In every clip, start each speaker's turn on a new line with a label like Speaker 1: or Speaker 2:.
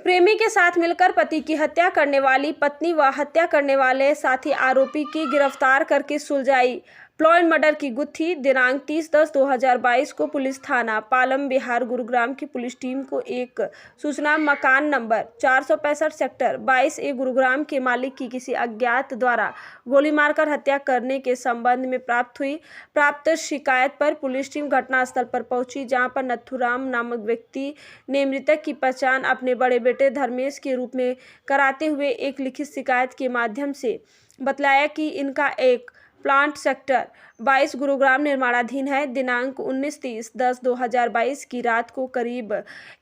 Speaker 1: प्रेमी के साथ मिलकर पति की हत्या करने वाली पत्नी व हत्या करने वाले साथी आरोपी की गिरफ्तार करके सुलझाई प्लॉ एंड मर्डर की गुत्थी। दिनांक 30/10/2022 को पुलिस थाना पालम बिहार गुरुग्राम की पुलिस टीम को एक सूचना मकान नंबर 465 सेक्टर 22A गुरुग्राम के मालिक की किसी अज्ञात द्वारा गोली मारकर हत्या करने के संबंध में प्राप्त हुई। प्राप्त शिकायत पर पुलिस टीम घटनास्थल पर पहुंची, जहां पर नथुराम नामक व्यक्ति ने मृतक की पहचान अपने बड़े बेटे धर्मेश के रूप में कराते हुए एक लिखित शिकायत के माध्यम से बतलाया कि इनका एक प्लांट सेक्टर 22 गुरुग्राम निर्माणाधीन है। दिनांक 19-30-10-2022 की रात को करीब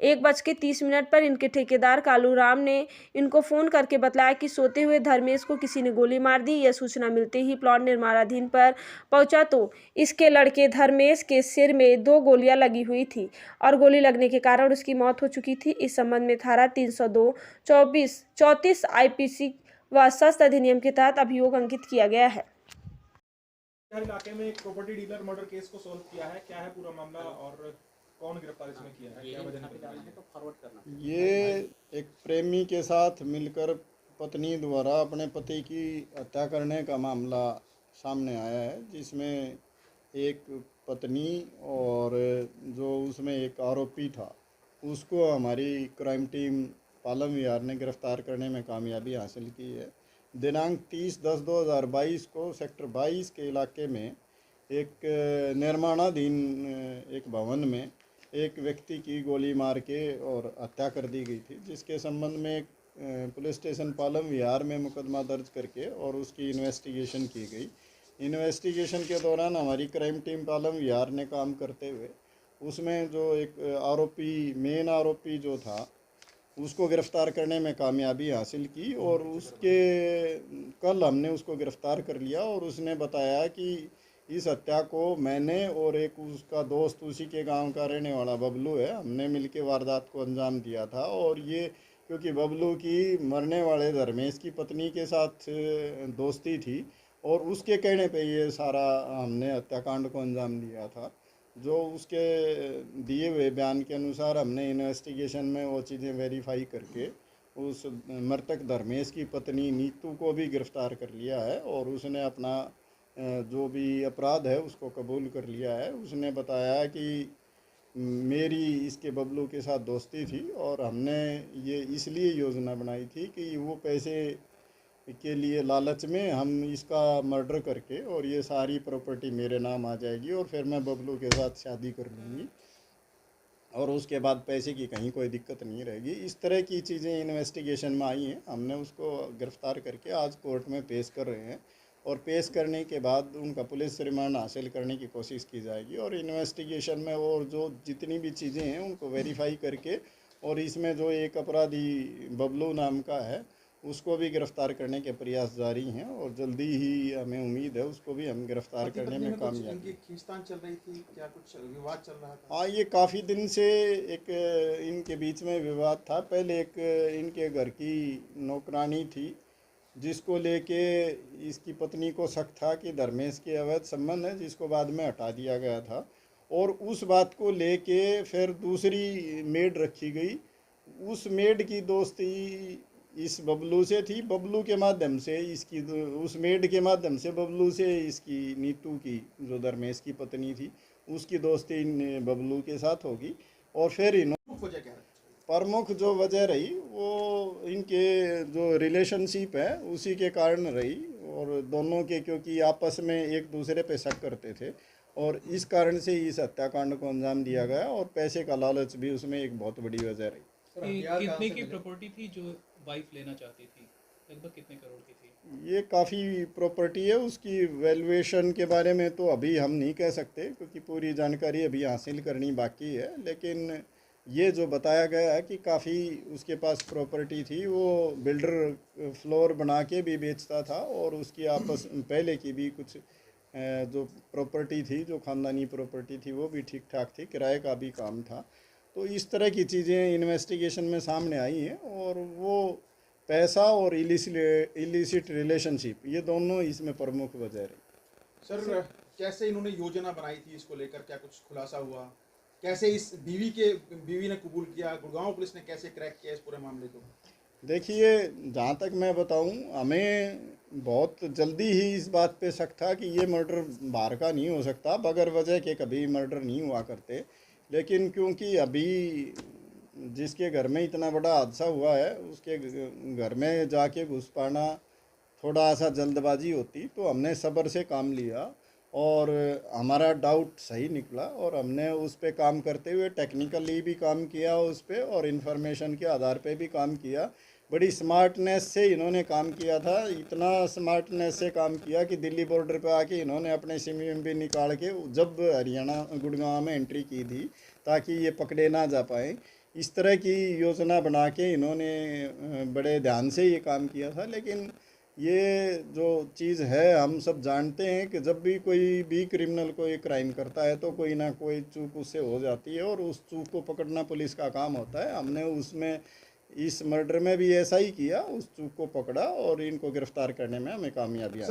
Speaker 1: 1:30 पर इनके ठेकेदार कालूराम ने इनको फ़ोन करके बतलाया कि सोते हुए धर्मेश को किसी ने गोली मार दी। यह सूचना मिलते ही प्लांट निर्माणाधीन पर पहुंचा तो इसके लड़के धर्मेश के सिर में 2 गोलियां लगी हुई थी और गोली लगने के कारण उसकी मौत हो चुकी थी। इस संबंध में धारा 302-34 IPC व शस्त्र अधिनियम के तहत अभियोग अंकित किया गया है।
Speaker 2: इलाके में एक प्रॉपर्टी डीलर मर्डर केस को सॉल्व किया है, क्या है पूरा मामला और कौन गिरफ्तार इसमें किया है, क्या वजह?
Speaker 3: ये एक प्रेमी के साथ मिलकर पत्नी द्वारा अपने पति की हत्या करने का मामला सामने आया है, जिसमें एक पत्नी और जो उसमें एक आरोपी था उसको हमारी क्राइम टीम पालम विहार ने गिरफ्तार करने में कामयाबी हासिल की है। दिनांक 30/10/2022 को सेक्टर 22 के इलाके में एक निर्माणाधीन एक भवन में एक व्यक्ति की गोली मार के और हत्या कर दी गई थी, जिसके संबंध में पुलिस स्टेशन पालम विहार में मुकदमा दर्ज करके और उसकी इन्वेस्टिगेशन की गई। इन्वेस्टिगेशन के दौरान हमारी क्राइम टीम पालम विहार ने काम करते हुए उसमें जो एक मेन आरोपी जो था उसको गिरफ़्तार करने में कामयाबी हासिल की और उसके कल हमने उसको गिरफ़्तार कर लिया और उसने बताया कि इस हत्या को मैंने और एक उसका दोस्त उसी के गांव का रहने वाला बबलू है, हमने मिलके वारदात को अंजाम दिया था। और ये क्योंकि बबलू की मरने वाले धर्मेश की पत्नी के साथ दोस्ती थी और उसके कहने पे ये सारा हमने हत्याकांड को अंजाम दिया था। जो उसके दिए हुए बयान के अनुसार हमने इन्वेस्टिगेशन में वो चीज़ें वेरीफाई करके उस मृतक धर्मेश की पत्नी नीतू को भी गिरफ़्तार कर लिया है और उसने अपना जो भी अपराध है उसको कबूल कर लिया है। उसने बताया कि मेरी इसके बबलू के साथ दोस्ती थी और हमने ये इसलिए योजना बनाई थी कि वो पैसे के लिए लालच में हम इसका मर्डर करके और ये सारी प्रॉपर्टी मेरे नाम आ जाएगी और फिर मैं बबलू के साथ शादी कर लूँगी और उसके बाद पैसे की कहीं कोई दिक्कत नहीं रहेगी। इस तरह की चीज़ें इन्वेस्टिगेशन में आई हैं। हमने उसको गिरफ़्तार करके आज कोर्ट में पेश कर रहे हैं और पेश करने के बाद उनका पुलिस रिमांड हासिल करने की कोशिश की जाएगी और इन्वेस्टिगेशन में और जो जितनी भी चीज़ें हैं उनको वेरीफाई करके और इसमें जो एक अपराधी बबलू नाम का है उसको भी गिरफ़्तार करने के प्रयास जारी हैं और जल्दी ही हमें उम्मीद है उसको भी हम गिरफ़्तार करने में कामयाब।
Speaker 2: खींचतान चल रही थी, क्या कुछ विवाद चल रहा था?
Speaker 3: हाँ, ये काफ़ी दिन से एक इनके बीच में विवाद था। पहले एक इनके घर की नौकरानी थी जिसको लेके इसकी पत्नी को शक था कि धर्मेश के अवैध संबंध है, जिसको बाद में हटा दिया गया था और उस बात को लेके फिर दूसरी मेड रखी गई। उस मेड की दोस्ती इस बबलू से थी, बबलू के माध्यम से इसकी उस मेड के माध्यम से बबलू से इसकी नीतू की जो धर्मेश की पत्नी थी उसकी दोस्ती बबलू के साथ होगी और फिर प्रमुख जो वजह रही वो इनके जो रिलेशनशिप है उसी के कारण रही और दोनों के क्योंकि आपस में एक दूसरे पे शक करते थे और इस कारण से इस हत्याकांड को अंजाम दिया गया और पैसे का लालच भी उसमें एक बहुत बड़ी वजह रही।
Speaker 4: कितने की प्रॉपर्टी थी जो वाइफ लेना चाहती थी, लगभग कितने करोड़ की थी?
Speaker 3: ये काफ़ी प्रॉपर्टी है, उसकी वैल्यूएशन के बारे में तो अभी हम नहीं कह सकते क्योंकि पूरी जानकारी अभी हासिल करनी बाकी है, लेकिन ये जो बताया गया है कि काफ़ी उसके पास प्रॉपर्टी थी। वो बिल्डर फ्लोर बना के भी बेचता था और उसकी आपस पहले की भी कुछ जो प्रॉपर्टी थी, जो ख़ानदानी प्रॉपर्टी थी, वो भी ठीक ठाक थी, किराए का भी काम था। तो इस तरह की चीज़ें इन्वेस्टिगेशन में सामने आई हैं और वो पैसा और इलिसिट रिलेशनशिप ये दोनों इसमें प्रमुख वजह रही।
Speaker 2: सर कैसे इन्होंने योजना बनाई थी इसको लेकर, क्या कुछ खुलासा हुआ? कैसे इस बीवी ने कबूल किया, गुड़गांव पुलिस ने कैसे क्रैक किया इस पूरे मामले को?
Speaker 3: देखिए, जहाँ तक मैं बताऊँ, हमें बहुत जल्दी ही इस बात पे शक था कि ये मर्डर बाहर का नहीं हो सकता, बगैर वजह के कभी मर्डर नहीं हुआ करते। लेकिन क्योंकि अभी जिसके घर में इतना बड़ा हादसा हुआ है उसके घर में जाके घुस पाना थोड़ा सा जल्दबाजी होती, तो हमने सब्र से काम लिया और हमारा डाउट सही निकला और हमने उस पे काम करते हुए टेक्निकली भी काम किया उस पे और इन्फॉर्मेशन के आधार पे भी काम किया। बड़ी स्मार्टनेस से इन्होंने काम किया था, इतना स्मार्टनेस से काम किया कि दिल्ली बॉर्डर पे आके इन्होंने अपने सिम विम भी निकाल के जब हरियाणा गुड़गांव में एंट्री की थी ताकि ये पकड़े ना जा पाए, इस तरह की योजना बना के इन्होंने बड़े ध्यान से ये काम किया था। लेकिन ये जो चीज़ है, हम सब जानते हैं कि जब भी कोई भी क्रिमिनल कोई क्राइम करता है तो कोई ना कोई चूक उससे हो जाती है और उस चूक को पकड़ना पुलिस का काम होता है। हमने उसमें इस मर्डर में भी ऐसा ही किया, उस चूक को पकड़ा और इनको गिरफ्तार करने में हमें कामयाबी आई।